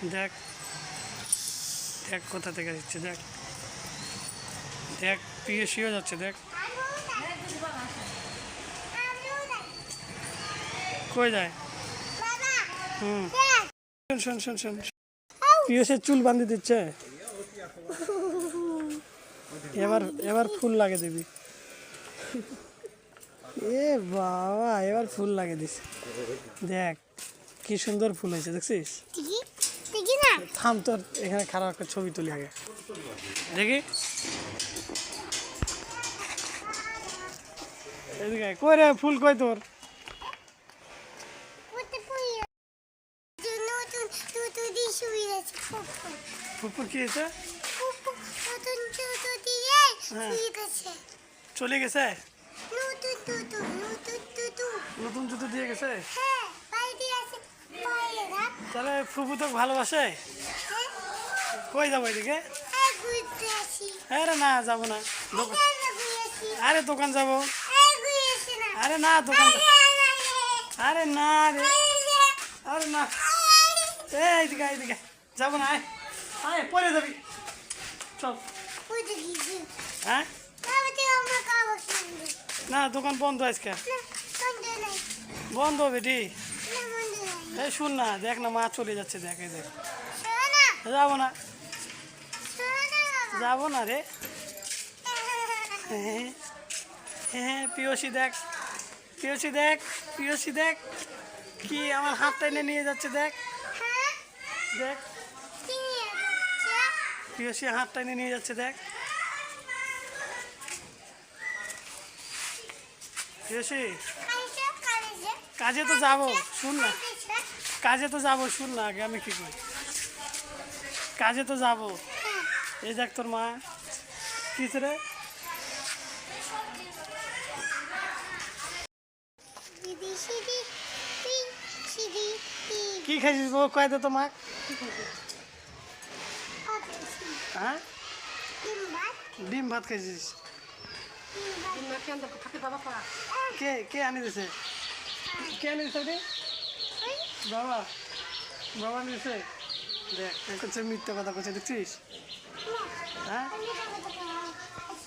দেখ দেখ কোথা থেকে দিচ্ছে, দেখ দেখ পিএসিও যাচ্ছে, দেখ কই যায়। শোন শোন শোন, পিএসের চুল বাঁধি দিচ্ছে। এবার এবার ফুল লাগে দিবি। এ বাবা, এবার ফুল লাগে দিস। দেখ কি সুন্দর ফুল হয়েছে, দেখছিস? থাম, তোর এখানে খারাপ একটা ছবি তুলি আগে, দেখি। এদিকে কই রে, ফুল কই তোর? ফুপুর কি হয়েছে? চলে গেছে, নতুন জুতো দিয়ে গেছে। তাহলে ফুপু তো ভালোবাসে। কই যাবো এদিকে? আরে না, যাবো না। আরে দোকান যাবো। আরে না, দোকান। আরে না রে, আরে না, এইদিকে এইদিকে যাবো না। আয় আয়, পরে যাবি, চল। হ্যাঁ না, দোকান বন্ধ আজকে, বন্ধ বেটি। এই শুন না, দেখ না, মা চলে যাচ্ছে, দেখ এই দেখ। যাবো না, যাবো না রে। হ্যাঁ হ্যাঁ, পিওসি দেখ, পিওসি দেখ, পিওসি দেখ কি আমার হাত টেনে নিয়ে যাচ্ছে, দেখ দেখ, পিওসি হাত টেনে নিয়ে যাচ্ছে, দেখ পিওসি। কাজে তো যাবো, শুন না, কাজে তো যাবো, শুন না আগে আমি কি করি। কাজে তো যাবো। এই দেখ তোর মা কিস রে। কি খাইছিস বউ, কয় তো মা। হ্যাঁ, ডিম ভাত খাইছিস? কে কে আনি দিছে? কে আনি দিছে রে? বাবা, বাবা আনি দিছে। দেখ করছে, মিথ্যা কথা করছে, দেখছিস? হ্যাঁ,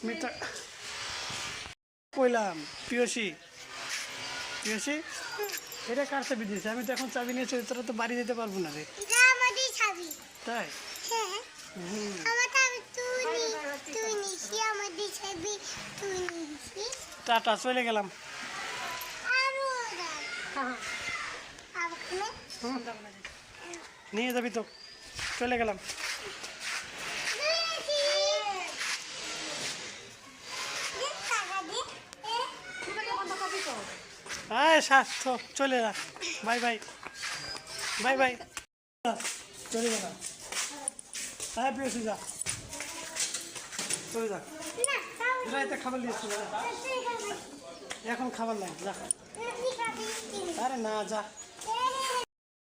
মিথ্যা কইলাম। পিওসি, পিওসি এটা কার চাবি দিয়েছে? আমি তো এখন চাবি নিয়েছি, তোরা তো বাড়ি যেতে পারবো না রে। তাই? টাটা, চলে গেলাম। নিয়ে যাবি তো, চলে গেলাম। হ্যাঁ স্বাস্থ্য, চলে যা, বাই বাই, বাই বাই, চলে যা। হ্যাঁ পিওসি যা, চলে যা। রাইতে খাবার নিয়েছিল, এখন খাবার নাই, যা। আরে না, যা।